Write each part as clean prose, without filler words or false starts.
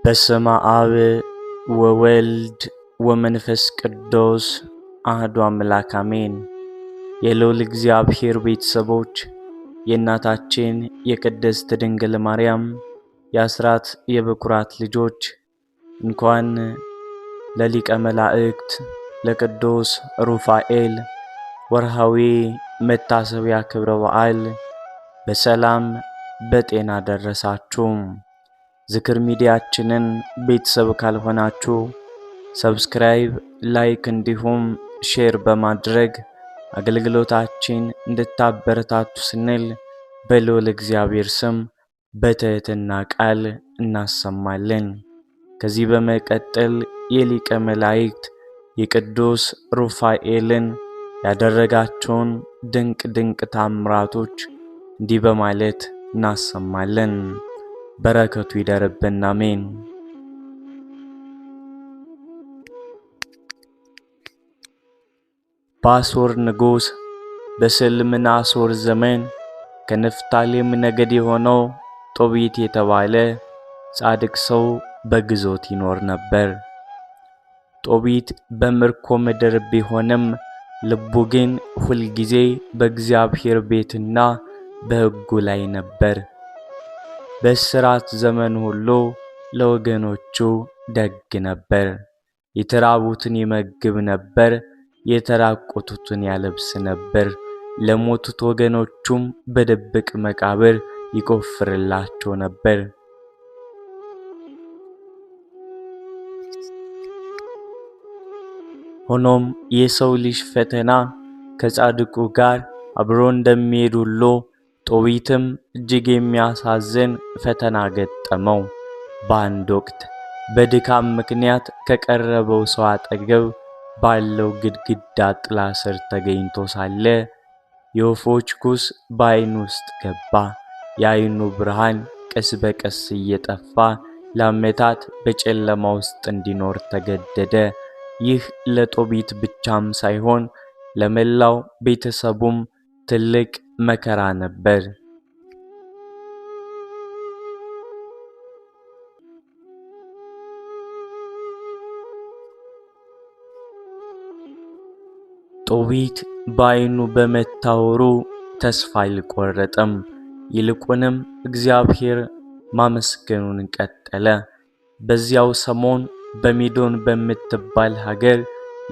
በስመ አብ ወወልድ ወመንፈስ ቅዱስ አሐዱ አምላክ አሜን። የልዑል እግዚአብሔር ቤተሰቦች የእናታችን የቅድስት ድንግል ማርያም የአስራት የበኩራት ልጆች እንኳን ለሊቀ መላእክት ለቅዱስ ሩፋኤል ወርሃዊ መታሰቢያ ክብረ በዓል በሰላም በጤና ደረሳችሁ። ዝክር ሚዲያችንን ቤተሰብ ካልሆናችሁ ሰብስክራይብ፣ ላይክ እንዲሁም ሼር በማድረግ አገልግሎታችን እንድታበረታቱ ስንል በልዑል እግዚአብሔር ስም በትህትና ቃል እናሰማለን። ከዚህ በመቀጠል የሊቀ መላእክት የቅዱስ ሩፋኤልን ያደረጋቸውን ድንቅ ታምራቶች እንዲህ በማለት እናሰማለን። በረከቱ ይደርብን፣ አሜን። በአሦር ንጉሥ በስልምናሶር ዘመን ከንፍታሌም ነገድ የሆነው ጦቢት የተባለ ጻድቅ ሰው በግዞት ይኖር ነበር። ጦቢት በምርኮ ምድር ቢሆንም ልቡ ግን ሁልጊዜ በእግዚአብሔር ቤትና በሕጉ ላይ ነበር። በእስራት ዘመን ሁሉ ለወገኖቹ ደግ ነበር። የተራቡትን ይመግብ ነበር፣ የተራቆቱትን ያለብስ ነበር። ለሞቱት ወገኖቹም በድብቅ መቃብር ይቆፍርላቸው ነበር። ሆኖም የሰው ልጅ ፈተና ከጻድቁ ጋር አብሮ እንደሚሄድ ሁሉ ጦቢትም እጅግ የሚያሳዝን ፈተና ገጠመው። በአንድ ወቅት በድካም ምክንያት ከቀረበው ሰው አጠገብ ባለው ግድግዳ ጥላ ስር ተገኝቶ ሳለ የወፎች ኩስ በዓይኑ ውስጥ ገባ። የዓይኑ ብርሃን ቀስ በቀስ እየጠፋ ለዓመታት በጨለማ ውስጥ እንዲኖር ተገደደ። ይህ ለጦቢት ብቻም ሳይሆን ለመላው ቤተሰቡም ትልቅ መከራ ነበር። ጦቢት በዓይኑ በመታወሩ ተስፋ አልቆረጠም። ይልቁንም እግዚአብሔር ማመስገኑን ቀጠለ። በዚያው ሰሞን በሚዶን በምትባል ሀገር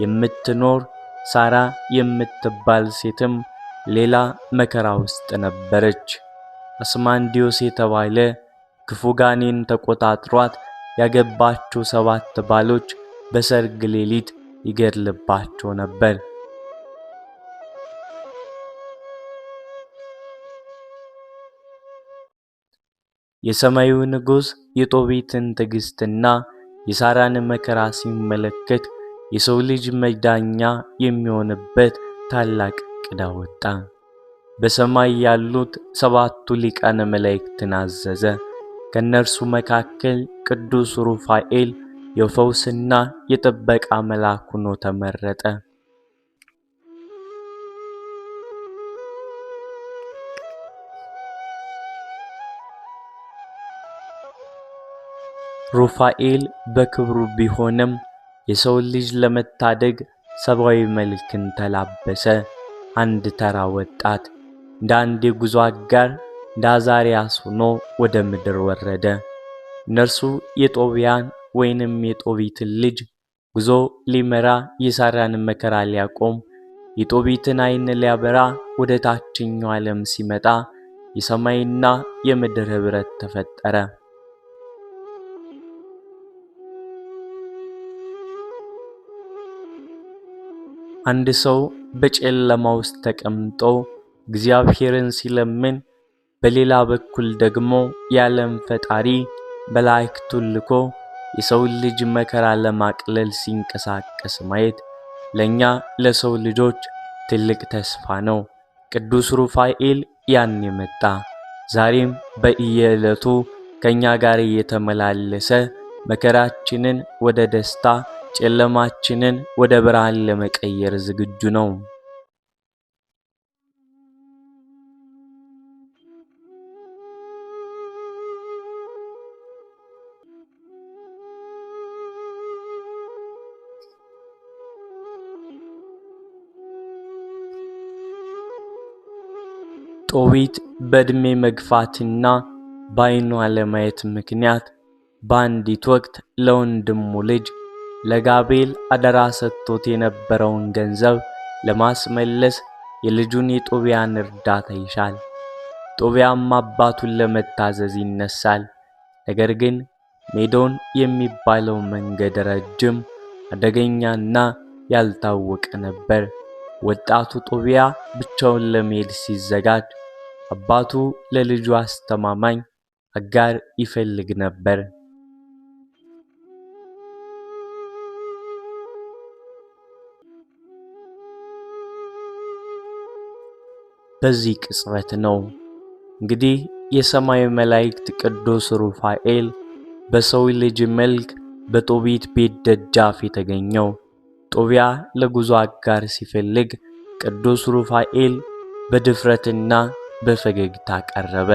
የምትኖር ሳራ የምትባል ሴትም ሌላ መከራ ውስጥ ነበረች። አስማንዲዮስ የተባለ ክፉ ጋኔን ተቆጣጥሯት ያገባችው 7 ባሎች በሰርግ ሌሊት ይገድልባቸው ነበር። የሰማዩ ንጉሥ የጦቢትን ትዕግስትና የሳራን መከራ ሲመለከት የሰው ልጅ መዳኛ የሚሆንበት ታላቅ ዕቅድ አወጣ። በሰማይ ያሉት 7ቱ ሊቃነ መላእክትን አዘዘ። ከእነርሱ መካከል ቅዱስ ሩፋኤል የፈውስና የጥበቃ መልአክ ሆኖ ተመረጠ። ሩፋኤል በክብሩ ቢሆንም የሰው ልጅ ለመታደግ ሰብአዊ መልክን ተላበሰ። አንድ ተራ ወጣት እንደ አንድ የጉዞ አጋር እንደ አዛርያስ ሆኖ ወደ ምድር ወረደ። እነርሱ የጦቢያን ወይንም የጦቢትን ልጅ ጉዞ ሊመራ፣ የሳራን መከራ ሊያቆም፣ የጦቢትን ዓይን ሊያበራ ወደ ታችኛው ዓለም ሲመጣ የሰማይና የምድር ኅብረት ተፈጠረ። አንድ ሰው በጨለማ ውስጥ ተቀምጦ እግዚአብሔርን ሲለምን፣ በሌላ በኩል ደግሞ የዓለም ፈጣሪ መላእክቱን ልኮ የሰው ልጅ መከራ ለማቅለል ሲንቀሳቀስ ማየት ለኛ ለሰው ልጆች ትልቅ ተስፋ ነው። ቅዱስ ሩፋኤል ያኔ መጣ። ዛሬም በየዕለቱ ከኛ ጋር እየተመላለሰ መከራችንን ወደ ደስታ፣ ጨለማችንን ወደ ብርሃን ለመቀየር ዝግጁ ነው። ጦቢት በዕድሜ መግፋትና በዓይኑ አለማየት ምክንያት በአንዲት ወቅት ለወንድሙ ልጅ ለጋቤል አደራ ሰጥቶት የነበረውን ገንዘብ ለማስመለስ የልጁን የጦቢያን እርዳታ ይሻል። ጦቢያም አባቱን ለመታዘዝ ይነሳል። ነገር ግን ሜዶን የሚባለው መንገድ ረጅም፣ አደገኛና ያልታወቀ ነበር። ወጣቱ ጦቢያ ብቻውን ለመሄድ ሲዘጋጅ አባቱ ለልጁ አስተማማኝ አጋር ይፈልግ ነበር። በዚህ ቅጽበት ነው እንግዲህ የሰማይ መላእክት ቅዱስ ሩፋኤል በሰው ልጅ መልክ በጦቢት ቤት ደጃፍ የተገኘው። ጦቢያ ለጉዞ አጋር ሲፈልግ ቅዱስ ሩፋኤል በድፍረትና በፈገግታ ቀረበ።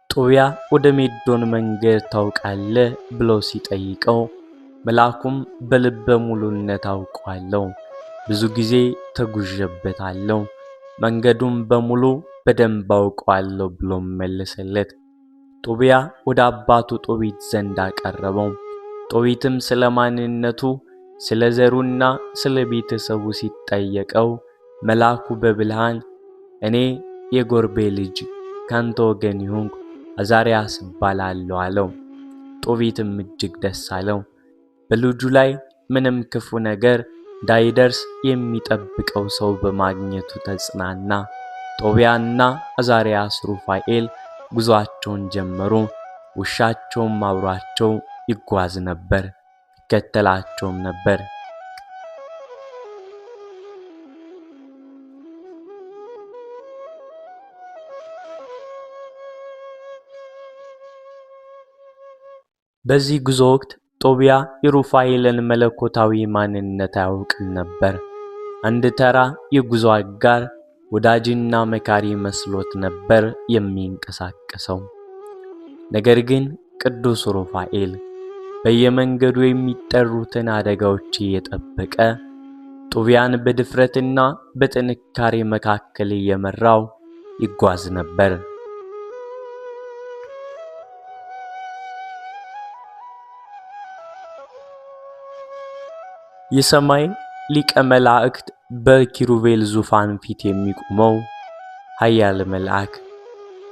ጦቢያ ወደ ሜዶን መንገድ ታውቃለህ ብሎ ሲጠይቀው መልአኩም በልበ ሙሉነት አውቀዋለሁ፣ ብዙ ጊዜ ተጉዤበታለሁ፣ መንገዱን በሙሉ በደንብ አውቀዋለሁ ብሎ መለሰለት። ጦቢያ ወደ አባቱ ጦቢት ዘንድ አቀረበው። ጦቢትም ስለ ማንነቱ፣ ስለ ዘሩና ስለ ቤተሰቡ ሲጠየቀው መልአኩ በብልሃን እኔ የጎርቤ ልጅ ካንተ ወገን ይሁንኩ አዛርያስ እባላለሁ አለው። ጦቢትም እጅግ ደስ አለው። በልጁ ላይ ምንም ክፉ ነገር እንዳይደርስ የሚጠብቀው ሰው በማግኘቱ ተጽናና። ጦቢያና አዛርያስ ሩፋኤል ጉዟቸውን ጀመሩ። ውሻቸውም አብሯቸው ይጓዝ ነበር፣ ይከተላቸውም ነበር። በዚህ ጉዞ ወቅት ጦቢያ የሩፋኤልን መለኮታዊ ማንነት አያውቅም ነበር። አንድ ተራ የጉዞ አጋር ወዳጅና መካሪ መስሎት ነበር የሚንቀሳቀሰው። ነገር ግን ቅዱስ ሩፋኤል በየመንገዱ የሚጠሩትን አደጋዎች እየጠበቀ ጦቢያን በድፍረትና በጥንካሬ መካከል እየመራው ይጓዝ ነበር። የሰማይ ሊቀ መላእክት በኪሩቤል ዙፋን ፊት የሚቆመው ኃያል መልአክ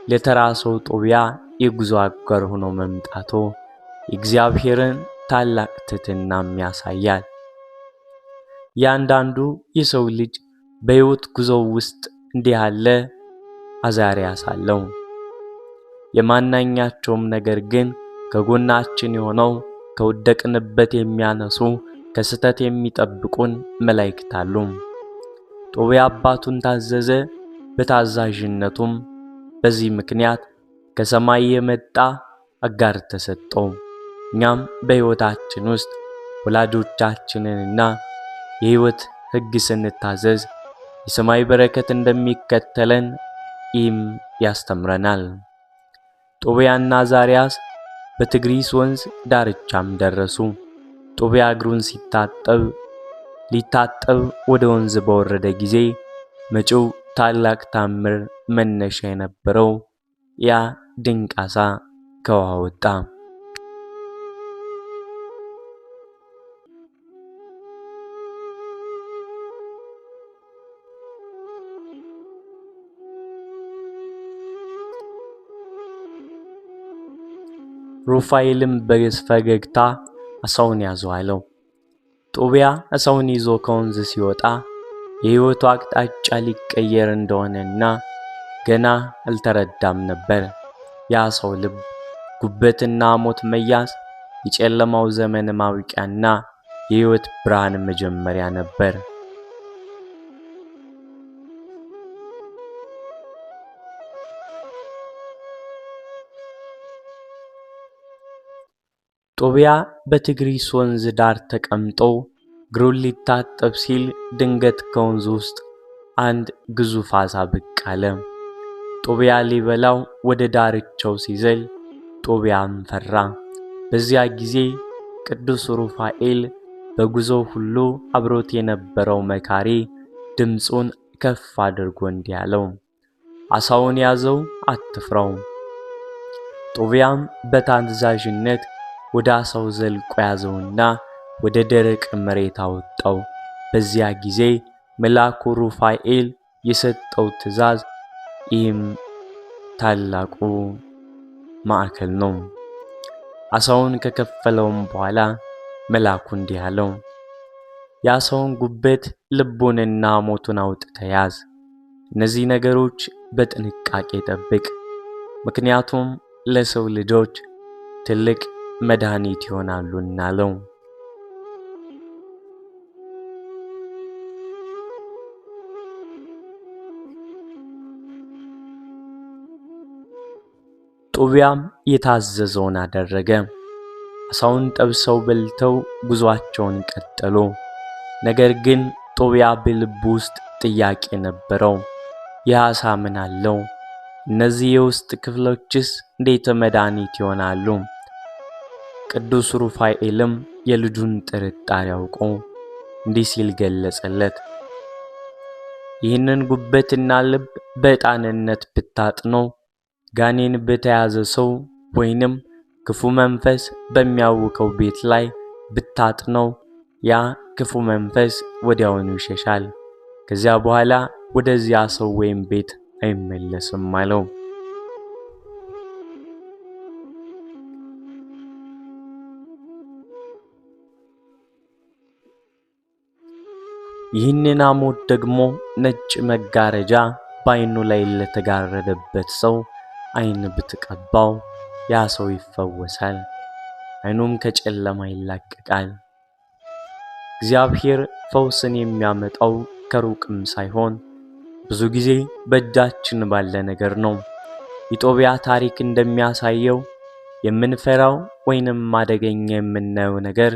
ለተራ ሰው ጦቢያ የጉዞ አጋር ሆኖ መምጣቱ የእግዚአብሔርን ታላቅ ትሕትናም ያሳያል። ያንዳንዱ የሰው ልጅ በሕይወት ጉዞው ውስጥ እንዲህ ያለ አዛርያስ አለው። የማናኛቸውም ነገር ግን ከጎናችን የሆነው ከወደቅንበት የሚያነሱ ከስተት የሚጠብቁን መላእክት አሉ። ጦቢያ አባቱን ታዘዘ። በታዛዥነቱም በዚህ ምክንያት ከሰማይ የመጣ አጋር ተሰጠው። እኛም በሕይወታችን ውስጥ ወላጆቻችንንና የሕይወት ሕግ ስንታዘዝ የሰማይ በረከት እንደሚከተለን ይህም ያስተምረናል። ጦቢያና አዛርያስ በትግሪስ ወንዝ ዳርቻም ደረሱ። ጦቢያ እግሩን ሊታጠብ ወደ ወንዝ በወረደ ጊዜ መጪው ታላቅ ታምር መነሻ የነበረው ያ ድንቅ ዓሣ ከውሃ ወጣ። ሩፋኤልም በፈገግታ ዓሣውን ያዘው አለው። ጦቢያ ዓሣውን ይዞ ከወንዝ ሲወጣ የሕይወቱ አቅጣጫ ሊቀየር እንደሆነና ገና አልተረዳም ነበር። የዓሣው ልብ ጉበትና ሞት መያዝ የጨለማው ዘመን ማብቂያና የሕይወት ብርሃን መጀመሪያ ነበር። ጦቢያ በትግሪስ ወንዝ ዳር ተቀምጦ እግሩን ሊታጠብ ሲል ድንገት ከወንዙ ውስጥ አንድ ግዙፍ ዓሣ ብቅ አለ። ጦቢያ ሊበላው ወደ ዳርቻው ሲዘል ጦቢያም ፈራ። በዚያ ጊዜ ቅዱስ ሩፋኤል በጉዞው ሁሉ አብሮት የነበረው መካሪ ድምፁን ከፍ አድርጎ እንዲህ አለው፣ ዓሣውን ያዘው፣ አትፍራው። ጦቢያም በታዛዥነት ወደ ዓሣው ዘልቆ ያዘውና ወደ ደረቅ መሬት አወጣው። በዚያ ጊዜ መልአኩ ሩፋኤል የሰጠው ትእዛዝ ይህም ታላቁ ማዕከል ነው። ዓሣውን ከከፈለውም በኋላ መልአኩ እንዲህ አለው፣ የዓሣውን ጉበት ልቡንና ሞቱን አውጥተህ ያዝ። እነዚህ ነገሮች በጥንቃቄ ጠብቅ፣ ምክንያቱም ለሰው ልጆች ትልቅ መድኃኒት ይሆናሉና አለው። ጦቢያም የታዘዘውን አደረገ። ዓሣውን ጠብሰው በልተው ጉዞአቸውን ቀጠሉ። ነገር ግን ጦቢያ በልቡ ውስጥ ጥያቄ ነበረው። ይህ ዓሣ ምን አለው? እነዚህ የውስጥ ክፍሎችስ እንዴት መድኃኒት ይሆናሉ? ቅዱስ ሩፋኤልም የልጁን ጥርጣሬ አውቆ እንዲህ ሲል ገለጸለት፣ ይህንን ጉበትና ልብ በዕጣንነት ብታጥነው ጋኔን በተያዘ ሰው ወይንም ክፉ መንፈስ በሚያውከው ቤት ላይ ብታጥነው ያ ክፉ መንፈስ ወዲያውኑ ይሸሻል። ከዚያ በኋላ ወደዚያ ሰው ወይም ቤት አይመለስም አለው። ይህንን አሞት ደግሞ ነጭ መጋረጃ በዓይኑ ላይ ለተጋረደበት ሰው ዓይን ብትቀባው ያ ሰው ይፈወሳል፣ ዓይኑም ከጨለማ ይላቀቃል። እግዚአብሔር ፈውስን የሚያመጣው ከሩቅም ሳይሆን ብዙ ጊዜ በእጃችን ባለ ነገር ነው። የጦቢያ ታሪክ እንደሚያሳየው የምንፈራው ወይንም አደገኛ የምናየው ነገር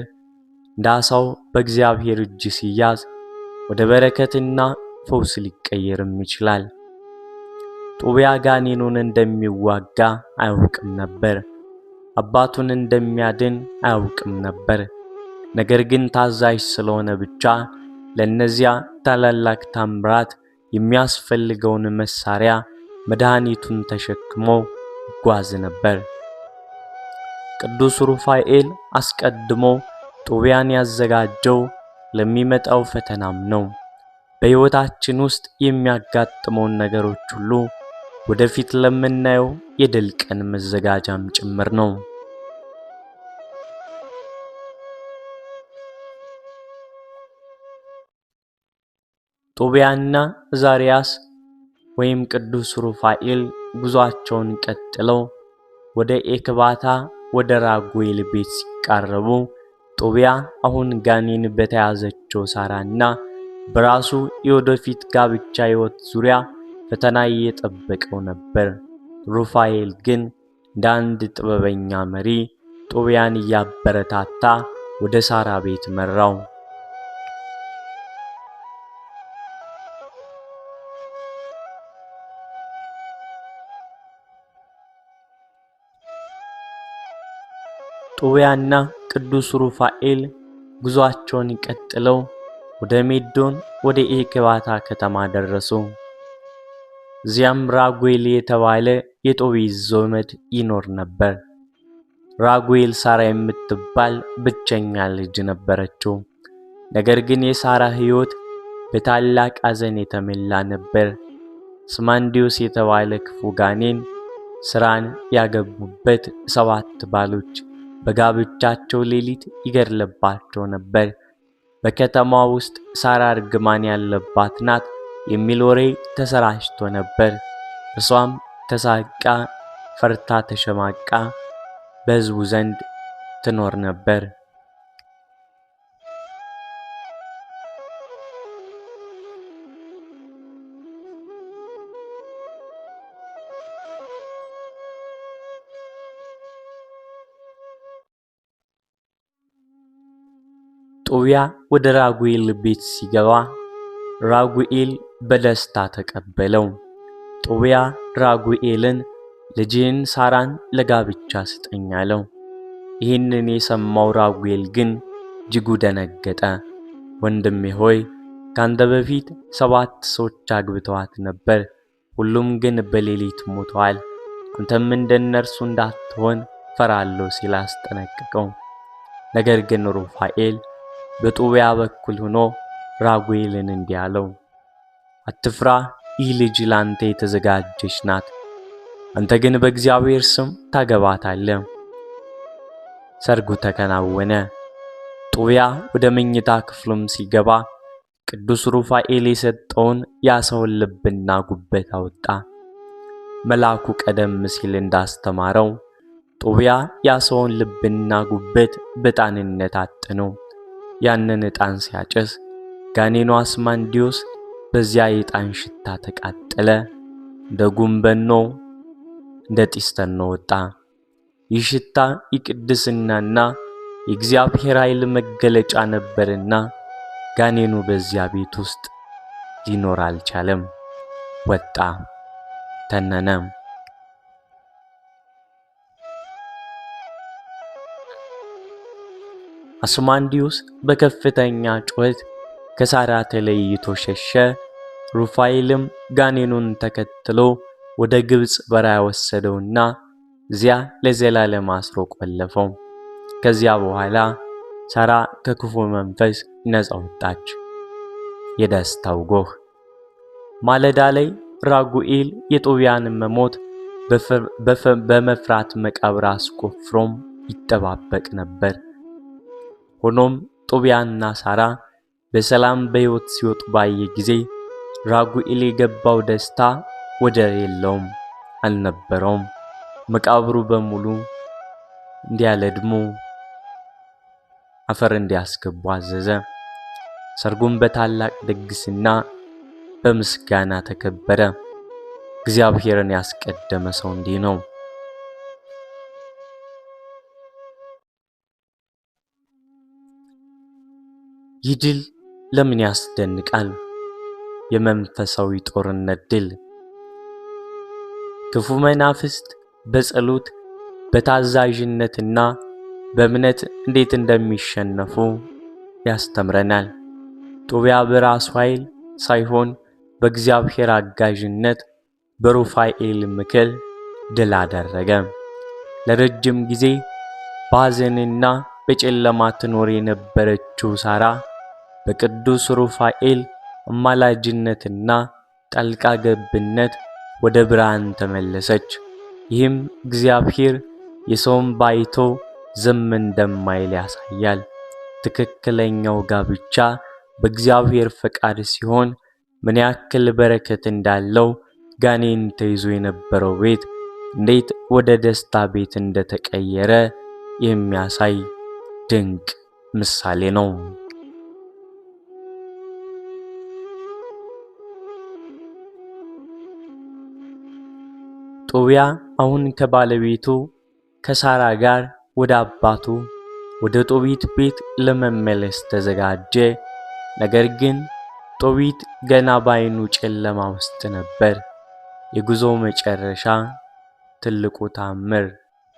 እንደ ዓሣው በእግዚአብሔር እጅ ሲያዝ ወደ በረከትና ፈውስ ሊቀየርም ይችላል። ጦቢያ ጋኔኑን እንደሚዋጋ አያውቅም ነበር። አባቱን እንደሚያድን አያውቅም ነበር። ነገር ግን ታዛዥ ስለሆነ ብቻ ለእነዚያ ታላላቅ ታምራት የሚያስፈልገውን መሳሪያ መድኃኒቱን ተሸክሞ ይጓዝ ነበር። ቅዱስ ሩፋኤል አስቀድሞ ጦቢያን ያዘጋጀው ለሚመጣው ፈተናም ነው። በሕይወታችን ውስጥ የሚያጋጥመውን ነገሮች ሁሉ ወደፊት ለምናየው የድል ቀን መዘጋጃም ጭምር ነው። ጦቢያና አዛርያስ ወይም ቅዱስ ሩፋኤል ጉዟቸውን ቀጥለው ወደ ኤክባታ ወደ ራጉኤል ቤት ሲቃረቡ ጦቢያ አሁን ጋኔን በተያዘችው ሳራና በራሱ የወደፊት ጋብቻ ሕይወት ዙሪያ ፈተና እየጠበቀው ነበር። ሩፋኤል ግን እንደ አንድ ጥበበኛ መሪ ጦቢያን እያበረታታ ወደ ሳራ ቤት መራው። ጦቢያና ቅዱስ ሩፋኤል ጉዟቸውን ቀጥለው ወደ ሜዶን ወደ ኤክባታ ከተማ ደረሱ። እዚያም ራጉኤል የተባለ የጦቢያ ዘመድ ይኖር ነበር። ራጉኤል ሳራ የምትባል ብቸኛ ልጅ ነበረችው። ነገር ግን የሳራ ሕይወት በታላቅ ሐዘን የተሞላ ነበር። ስማንዲዮስ የተባለ ክፉ ጋኔን ስራን ያገቡበት 7 ባሎች በጋብቻቸው ሌሊት ይገድልባቸው ነበር። በከተማ ውስጥ ሳራ እርግማን ያለባት ናት የሚል ወሬ ተሰራጭቶ ነበር። እርሷም ተሳቃ ፈርታ ተሸማቃ በሕዝቡ ዘንድ ትኖር ነበር። ጦቢያ ወደ ራጉኤል ቤት ሲገባ ራጉኤል በደስታ ተቀበለው። ጦቢያ ራጉኤልን ልጅህን ሳራን ለጋብቻ ስጠኝ አለው። ይህንን የሰማው ራጉኤል ግን እጅጉ ደነገጠ። ወንድሜ ሆይ ካንተ በፊት 7 ሰዎች አግብተዋት ነበር፣ ሁሉም ግን በሌሊት ሞተዋል። አንተም እንደነርሱ እንዳትሆን ፈራለሁ ሲል አስጠነቀቀው። ነገር ግን ሩፋኤል በጦቢያ በኩል ሆኖ ራጉኤልን እንዲህ አለው፣ አትፍራ፣ ይህ ልጅ ላንተ የተዘጋጀች ናት። አንተ ግን በእግዚአብሔር ስም ታገባታለህ። ሰርጉ ተከናወነ። ጦቢያ ወደ መኝታ ክፍሉም ሲገባ ቅዱስ ሩፋኤል የሰጠውን የዓሣውን ልብና ጉበት አወጣ። መልአኩ ቀደም ሲል እንዳስተማረው ጦቢያ የዓሣውን ልብና ጉበት በዕጣንነት አጠነው። ያንን ዕጣን ሲያጨስ ጋኔኑ አስማንዲዮስ በዚያ የዕጣን ሽታ ተቃጠለ፣ እንደ ጉንበኖ እንደ ጢስ ተኖ ወጣ። ይህ ሽታ የቅድስናና የእግዚአብሔር ኃይል መገለጫ ነበርና ጋኔኑ በዚያ ቤት ውስጥ ሊኖር አልቻለም። ወጣ፣ ተነነ። አስማንዲዮስ በከፍተኛ ጩኸት ከሳራ ተለይቶ ሸሸ። ሩፋኤልም ጋኔኑን ተከትሎ ወደ ግብጽ በረሃ ወሰደውና እዚያ ለዘላለም አስሮ ቆለፈው። ከዚያ በኋላ ሳራ ከክፉ መንፈስ ነፃ ወጣች። የደስታው ጎህ። ማለዳ ላይ ራጉኤል የጦቢያን መሞት በመፍራት መቃብር አስቆፍሮም ይጠባበቅ ነበር። ሆኖም ጦቢያና ሳራ በሰላም በሕይወት ሲወጡ ባየ ጊዜ ራጉኤል የገባው ደስታ ወደር የለውም አልነበረውም። መቃብሩ በሙሉ እንዲያለድሙ አፈር እንዲያስገቡ አዘዘ። ሰርጉም በታላቅ ድግስና በምስጋና ተከበረ። እግዚአብሔርን ያስቀደመ ሰው እንዲህ ነው። ይህ ድል ለምን ያስደንቃል? የመንፈሳዊ ጦርነት ድል። ክፉ መናፍስት በጸሎት በታዛዥነትና በእምነት እንዴት እንደሚሸነፉ ያስተምረናል። ጦቢያ በራሱ ኃይል ሳይሆን በእግዚአብሔር አጋዥነት በሩፋኤል ምክር ድል አደረገ። ለረጅም ጊዜ በሐዘንና በጨለማ ትኖር የነበረችው ሳራ በቅዱስ ሩፋኤል አማላጅነትና ጣልቃ ገብነት ወደ ብርሃን ተመለሰች። ይህም እግዚአብሔር የሰውን ባይቶ ዝም እንደማይል ያሳያል። ትክክለኛው ጋብቻ በእግዚአብሔር ፈቃድ ሲሆን ምን ያክል በረከት እንዳለው ጋኔን ተይዞ የነበረው ቤት እንዴት ወደ ደስታ ቤት እንደተቀየረ የሚያሳይ ድንቅ ምሳሌ ነው። ጦቢያ አሁን ከባለቤቱ ከሳራ ጋር ወደ አባቱ ወደ ጦቢት ቤት ለመመለስ ተዘጋጀ። ነገር ግን ጦቢት ገና በዓይኑ ጨለማ ውስጥ ነበር። የጉዞው መጨረሻ ትልቁ ታምር፣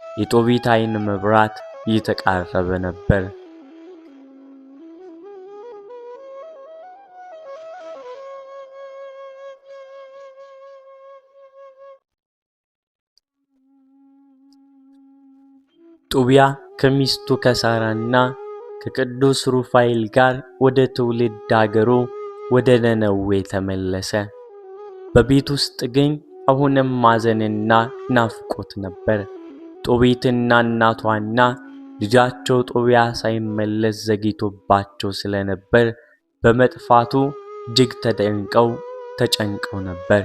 የጦቢት ዓይን መብራት እየተቃረበ ነበር። ጦቢያ ከሚስቱ ከሳራና ከቅዱስ ሩፋኤል ጋር ወደ ትውልድ አገሩ ወደ ነነዌ ተመለሰ። በቤት ውስጥ ግን አሁንም ማዘንና ናፍቆት ነበር። ጦቢትና እናቷና ልጃቸው ጦቢያ ሳይመለስ ዘግይቶባቸው ስለነበር በመጥፋቱ እጅግ ተጨንቀው ነበር።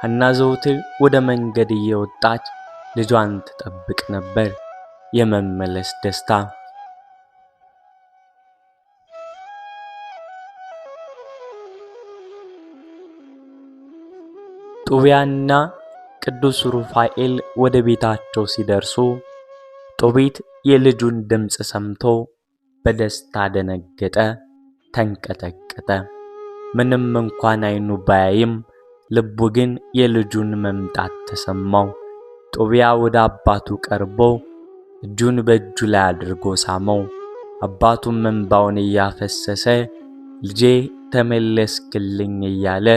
ሐና ዘወትር ወደ መንገድ እየወጣች ልጇን ትጠብቅ ነበር። የመመለስ ደስታ። ጦቢያና ቅዱስ ሩፋኤል ወደ ቤታቸው ሲደርሱ ጦቢት የልጁን ድምፅ ሰምቶ በደስታ ደነገጠ፣ ተንቀጠቀጠ። ምንም እንኳን ዓይኑ ባያይም ልቡ ግን የልጁን መምጣት ተሰማው። ጦቢያ ወደ አባቱ ቀርቦ እጁን በእጁ ላይ አድርጎ ሳመው። አባቱም እንባውን እያፈሰሰ ልጄ ተመለስክልኝ እያለ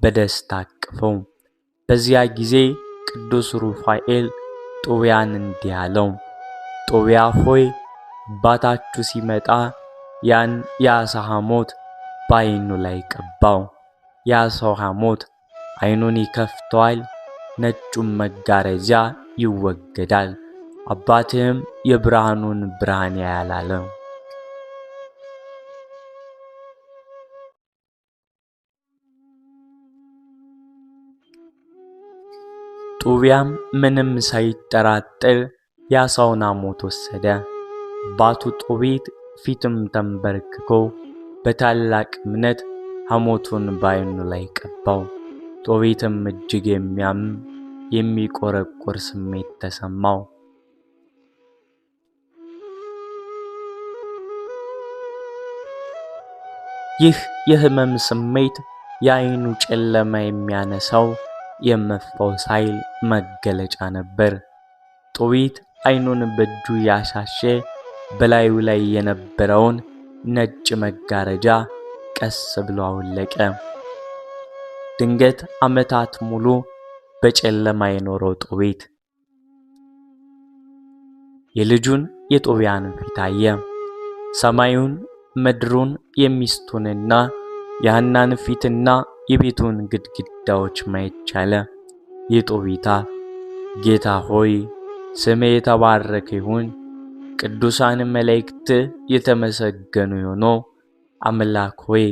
በደስታ አቀፈው። በዚያ ጊዜ ቅዱስ ሩፋኤል ጦቢያን እንዲህ አለው፣ ጦቢያ ሆይ አባታችሁ ሲመጣ ያን የዓሣ ሐሞት በዓይኑ ላይ ቀባው። የዓሣው ሐሞት ዓይኑን ይከፍተዋል፣ ነጩም መጋረጃ ይወገዳል፣ አባትህም የብርሃኑን ብርሃን ያያል አለው። ጦቢያም ምንም ሳይጠራጠር የዓሣውን ሐሞት ወሰደ። አባቱ ጦቢት ፊትም ተንበርክኮ በታላቅ እምነት ሐሞቱን በዓይኑ ላይ ቀባው። ጦቢትም እጅግ የሚያም የሚቆረቆር ስሜት ተሰማው። ይህ የሕመም ስሜት የዓይኑ ጨለማ የሚያነሳው የመፈወስ ኃይል መገለጫ ነበር። ጦቢት ዓይኑን በእጁ ያሻሸ በላዩ ላይ የነበረውን ነጭ መጋረጃ ቀስ ብሎ አወለቀ። ድንገት ዓመታት ሙሉ በጨለማ የኖረው ጦቢት የልጁን የጦቢያን ፊት አየ። ሰማዩን፣ ምድሩን፣ የሚስቱንና የሐናን ፊትና የቤቱን ግድግዳዎች ማየት ቻለ። የጦቢት አፍ ጌታ ሆይ ስምህ የተባረከ ይሁን፣ ቅዱሳን መላእክት የተመሰገኑ ይሁኑ። አምላክ ሆይ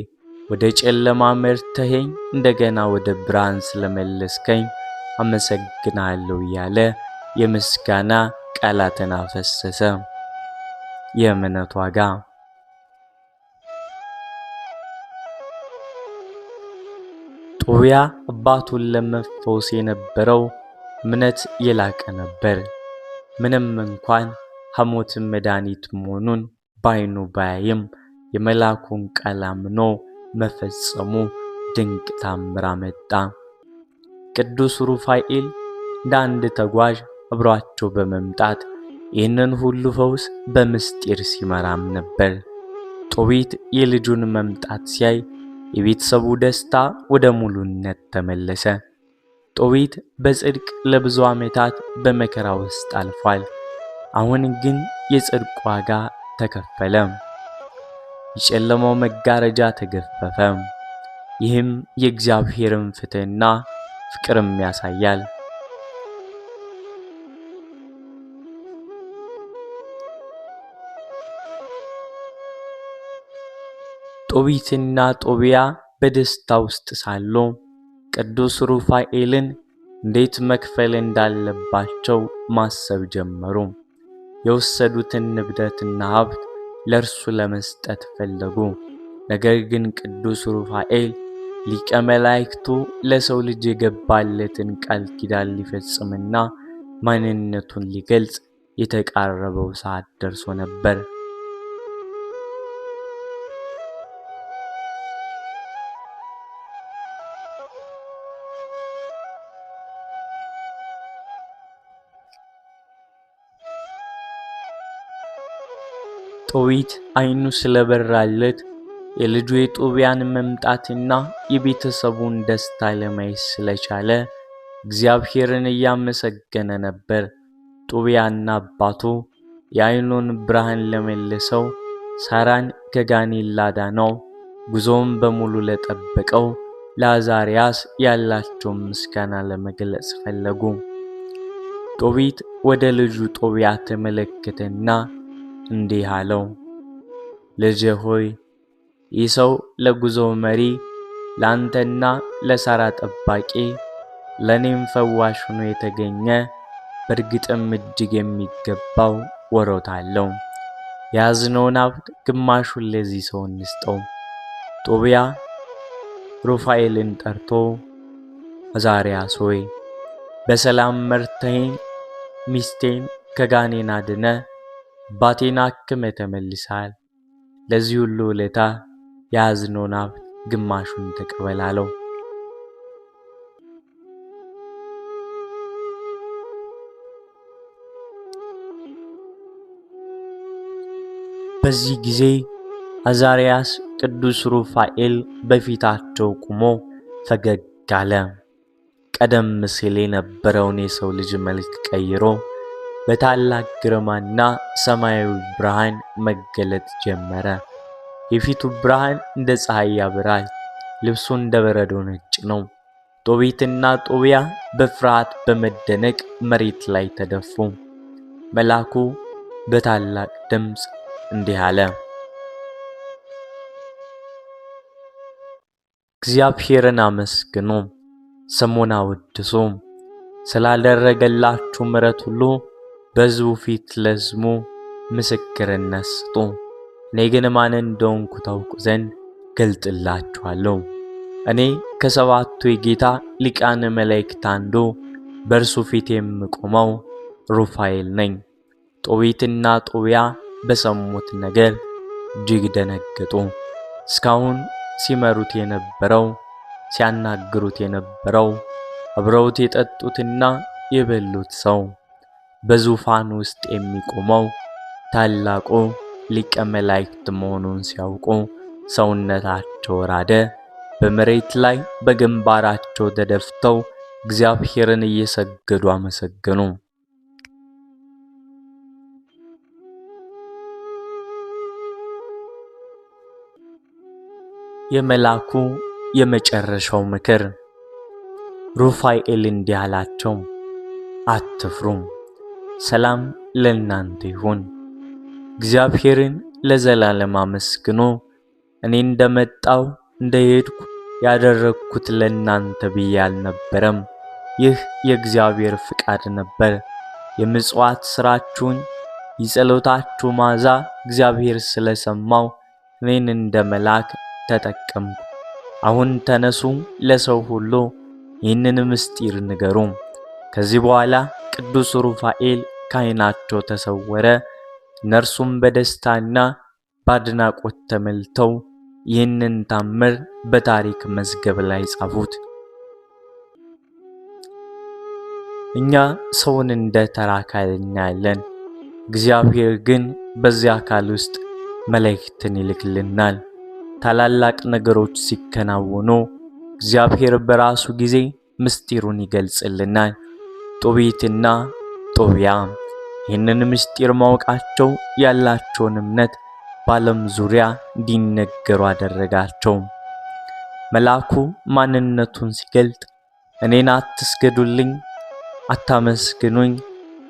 ወደ ጨለማ መርተኸኝ እንደገና ወደ ብርሃን ስለመለስከኝ አመሰግናለሁ እያለ የምስጋና ቃላትን አፈሰሰ። የእምነት ዋጋ ጦቢያ አባቱን ለመፈወስ የነበረው እምነት የላቀ ነበር። ምንም እንኳን ሐሞትን መድኃኒት መሆኑን በዓይኑ ባያይም የመልአኩን ቃል አምኖ መፈጸሙ ድንቅ ታምር አመጣ። ቅዱስ ሩፋኤል እንደ አንድ ተጓዥ አብሯቸው በመምጣት ይህንን ሁሉ ፈውስ በምስጢር ሲመራም ነበር። ጦቢት የልጁን መምጣት ሲያይ የቤተሰቡ ደስታ ወደ ሙሉነት ተመለሰ። ጦቢት በጽድቅ ለብዙ ዓመታት በመከራ ውስጥ አልፏል። አሁን ግን የጽድቅ ዋጋ ተከፈለ። የጨለማው መጋረጃ ተገፈፈ። ይህም የእግዚአብሔርን ፍትሕና ፍቅርም ያሳያል። ጦቢትና ጦቢያ በደስታ ውስጥ ሳሉ ቅዱስ ሩፋኤልን እንዴት መክፈል እንዳለባቸው ማሰብ ጀመሩ። የወሰዱትን ንብረትና ሀብት ለእርሱ ለመስጠት ፈለጉ። ነገር ግን ቅዱስ ሩፋኤል ሊቀ መላእክቱ ለሰው ልጅ የገባለትን ቃል ኪዳን ሊፈጽምና ማንነቱን ሊገልጽ የተቃረበው ሰዓት ደርሶ ነበር። ጦቢት ዓይኑ ስለበራለት የልጁ የጦቢያን መምጣትና የቤተሰቡን ደስታ ለማየት ስለቻለ እግዚአብሔርን እያመሰገነ ነበር። ጦቢያና አባቱ የዓይኑን ብርሃን ለመለሰው፣ ሳራን ከጋኔን ላዳነው፣ ጉዞውን በሙሉ ለጠበቀው ለአዛርያስ ያላቸውን ምስጋና ለመግለጽ ፈለጉ። ጦቢት ወደ ልጁ ጦቢያ ተመለከተና እንዲህ አለው፣ ልጄ ሆይ ይህ ሰው ለጉዞው መሪ፣ ለአንተና ለሳራ ጠባቂ፣ ለእኔም ፈዋሽ ሆኖ የተገኘ በእርግጥም እጅግ የሚገባው ወሮታ አለው። የያዝነውን ሀብት ግማሹን ለዚህ ሰው እንስጠው። ጦቢያ ሩፋኤልን ጠርቶ አዛርያስ ሆይ በሰላም መርተኸኝ ሚስቴን ከጋኔን አድነ አባቴን አክመህ ተመልሰሃል። ለዚህ ሁሉ ውለታ የያዝነውን ሀብት ግማሹን ተቀበል አለው። በዚህ ጊዜ አዛርያስ ቅዱስ ሩፋኤል በፊታቸው ቆሞ ፈገግ አለ። ቀደም ሲል የነበረውን የሰው ልጅ መልክ ቀይሮ በታላቅ ግርማና ሰማያዊ ብርሃን መገለጥ ጀመረ። የፊቱ ብርሃን እንደ ፀሐይ ያበራል፣ ልብሱ እንደ በረዶ ነጭ ነው። ጦቢትና ጦቢያ በፍርሃት በመደነቅ መሬት ላይ ተደፉ። መልአኩ በታላቅ ድምፅ እንዲህ አለ፣ እግዚአብሔርን አመስግኑ፣ ስሙን አወድሱ። ስላደረገላችሁ ምሕረት ሁሉ በሕዝቡ ፊት ለሕዝቡ ምስክርነት ስጡ። እኔ ግን ማን እንደሆንኩ ታውቁ ዘንድ ገልጥላችኋለሁ። እኔ ከሰባቱ የጌታ ሊቃነ መላእክት አንዱ በእርሱ ፊት የምቆመው ሩፋኤል ነኝ። ጦቢትና ጦቢያ በሰሙት ነገር እጅግ ደነገጡ። እስካሁን ሲመሩት የነበረው ሲያናግሩት የነበረው አብረውት የጠጡትና የበሉት ሰው በዙፋን ውስጥ የሚቆመው ታላቁ ሊቀ መላእክት መሆኑን ሲያውቁ ሰውነታቸው ራደ። በመሬት ላይ በግንባራቸው ተደፍተው እግዚአብሔርን እየሰገዱ አመሰገኑ። የመልአኩ የመጨረሻው ምክር። ሩፋኤል እንዲህ አላቸው፣ አትፍሩ፣ ሰላም ለእናንተ ይሁን። እግዚአብሔርን ለዘላለም አመስግኑ። እኔ እንደመጣው እንደሄድኩ ያደረግኩት ለእናንተ ብዬ አልነበረም። ይህ የእግዚአብሔር ፍቃድ ነበር። የምጽዋት ሥራችሁን የጸሎታችሁ ማዛ እግዚአብሔር ስለሰማው እኔን እንደ መልአክ ተጠቀምኩ። አሁን ተነሱ፣ ለሰው ሁሉ ይህንን ምስጢር ንገሩ። ከዚህ በኋላ ቅዱስ ሩፋኤል ከዓይናቸው ተሰወረ። እነርሱም በደስታና በአድናቆት ተሞልተው ይህንን ታምር በታሪክ መዝገብ ላይ ጻፉት። እኛ ሰውን እንደ ተራ አካል እናያለን። እግዚአብሔር ግን በዚያ አካል ውስጥ መላእክትን ይልክልናል። ታላላቅ ነገሮች ሲከናወኑ እግዚአብሔር በራሱ ጊዜ ምስጢሩን ይገልጽልናል። ጦቢትና ጦቢያ ይህንን ምስጢር ማወቃቸው ያላቸውን እምነት በዓለም ዙሪያ እንዲነገሩ አደረጋቸው። መልአኩ ማንነቱን ሲገልጥ እኔን አትስገዱልኝ፣ አታመስግኑኝ፣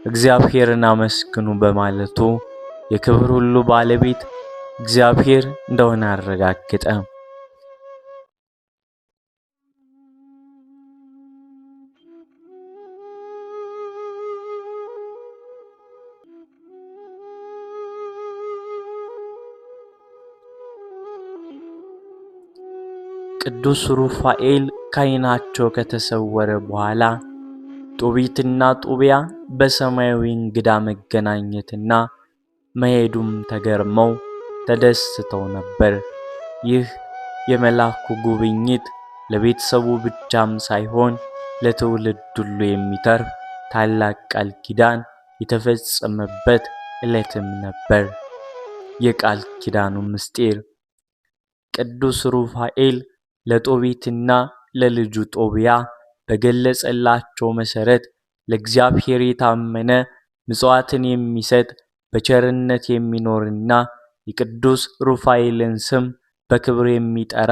እግዚአብሔርን አመስግኑ በማለቱ የክብር ሁሉ ባለቤት እግዚአብሔር እንደሆነ አረጋገጠ። ቅዱስ ሩፋኤል ከዓይናቸው ከተሰወረ በኋላ ጦቢትና ጦቢያ በሰማያዊ እንግዳ መገናኘትና መሄዱም ተገርመው ተደስተው ነበር። ይህ የመልአኩ ጉብኝት ለቤተሰቡ ብቻም ሳይሆን ለትውልድ ሁሉ የሚተርፍ ታላቅ ቃል ኪዳን የተፈጸመበት ዕለትም ነበር። የቃል ኪዳኑ ምስጢር። ቅዱስ ሩፋኤል ለጦቢትና ለልጁ ጦቢያ በገለጸላቸው መሰረት ለእግዚአብሔር የታመነ ምጽዋትን የሚሰጥ በቸርነት የሚኖርና የቅዱስ ሩፋኤልን ስም በክብር የሚጠራ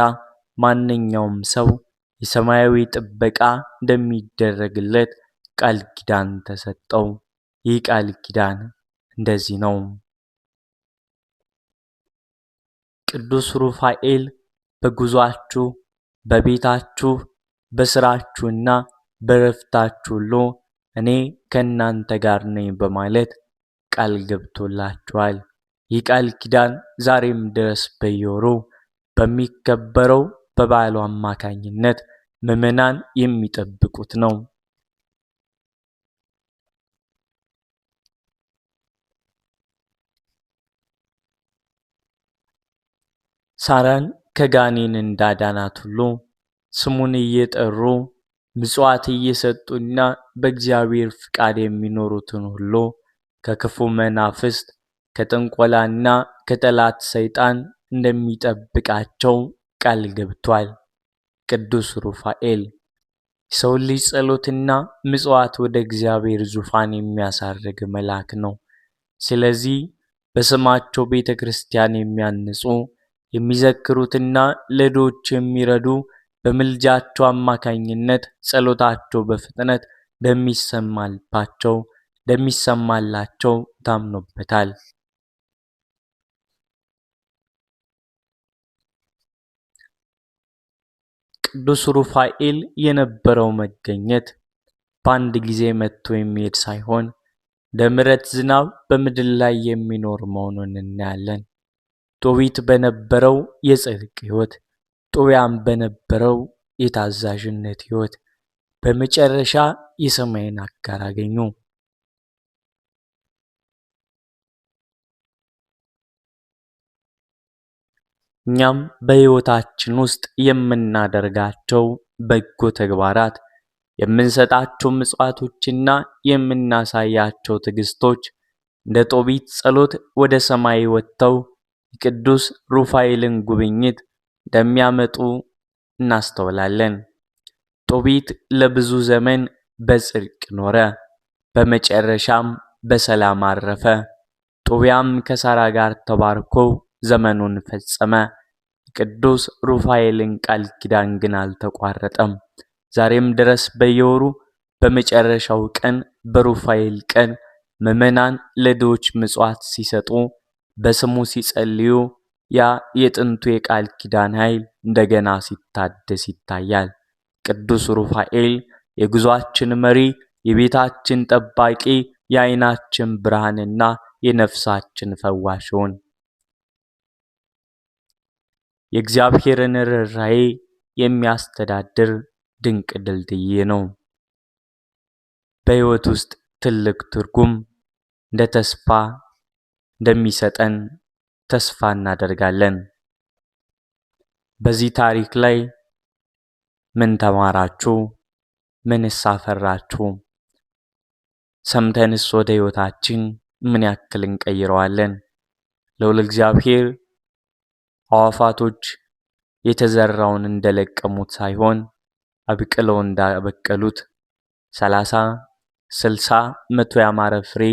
ማንኛውም ሰው የሰማያዊ ጥበቃ እንደሚደረግለት ቃል ኪዳን ተሰጠው። ይህ ቃል ኪዳን እንደዚህ ነው። ቅዱስ ሩፋኤል በጉዟችሁ፣ በቤታችሁ፣ በስራችሁና በረፍታችሁ ሁሉ እኔ ከእናንተ ጋር ነኝ በማለት ቃል ገብቶላችኋል። ይህ ቃል ኪዳን ዛሬም ድረስ በየወሩ በሚከበረው በበዓሉ አማካኝነት ምዕመናን የሚጠብቁት ነው። ሳራን ከጋኔን እንዳዳናት ሁሉ ስሙን እየጠሩ ምጽዋት እየሰጡና በእግዚአብሔር ፍቃድ የሚኖሩትን ሁሉ ከክፉ መናፍስት ከጥንቆላና ከጠላት ሰይጣን እንደሚጠብቃቸው ቃል ገብቷል። ቅዱስ ሩፋኤል የሰውን ልጅ ጸሎትና ምጽዋት ወደ እግዚአብሔር ዙፋን የሚያሳርግ መልአክ ነው። ስለዚህ በስማቸው ቤተ ክርስቲያን የሚያንጹ የሚዘክሩትና ለድሆች የሚረዱ በምልጃቸው አማካኝነት ጸሎታቸው በፍጥነት እንደሚሰማላቸው ታምኖበታል። ቅዱስ ሩፋኤል የነበረው መገኘት በአንድ ጊዜ መጥቶ የሚሄድ ሳይሆን ደምረት ዝናብ በምድር ላይ የሚኖር መሆኑን እናያለን። ጦቢት በነበረው የጽድቅ ሕይወት፣ ጦቢያም በነበረው የታዛዥነት ሕይወት በመጨረሻ የሰማይን አጋር አገኙ። እኛም በሕይወታችን ውስጥ የምናደርጋቸው በጎ ተግባራት፣ የምንሰጣቸው ምጽዋቶችና የምናሳያቸው ትዕግስቶች እንደ ጦቢት ጸሎት ወደ ሰማይ ወጥተው የቅዱስ ሩፋኤልን ጉብኝት እንደሚያመጡ እናስተውላለን። ጦቢት ለብዙ ዘመን በጽድቅ ኖረ፣ በመጨረሻም በሰላም አረፈ። ጦቢያም ከሳራ ጋር ተባርኮ ዘመኑን ፈጸመ። የቅዱስ ሩፋኤልን ቃል ኪዳን ግን አልተቋረጠም። ዛሬም ድረስ በየወሩ በመጨረሻው ቀን በሩፋኤል ቀን ምዕመናን ለድሆች ምጽዋት ሲሰጡ፣ በስሙ ሲጸልዩ ያ የጥንቱ የቃል ኪዳን ኃይል እንደገና ሲታደስ ይታያል። ቅዱስ ሩፋኤል የጉዟችን መሪ፣ የቤታችን ጠባቂ፣ የዓይናችን ብርሃንና የነፍሳችን ፈዋሽ ይሁን። የእግዚአብሔርን ርኅራኄ የሚያስተዳድር ድንቅ ድልድይ ነው። በሕይወት ውስጥ ትልቅ ትርጉም እንደሚሰጠን ተስፋ እናደርጋለን። በዚህ ታሪክ ላይ ምን ተማራችሁ? ምንስ አፈራችሁ? ሰምተንስ ወደ ሕይወታችን ምን ያክል እንቀይረዋለን? ልዑል እግዚአብሔር አዕዋፋቶች የተዘራውን እንደለቀሙት ሳይሆን አብቅለው እንዳበቀሉት 30፣ 60፣ 100 ያማረ ፍሬ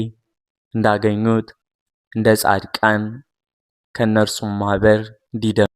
እንዳገኙት እንደ ጻድቃን ከእነርሱም ማኅበር እንዲደምቁ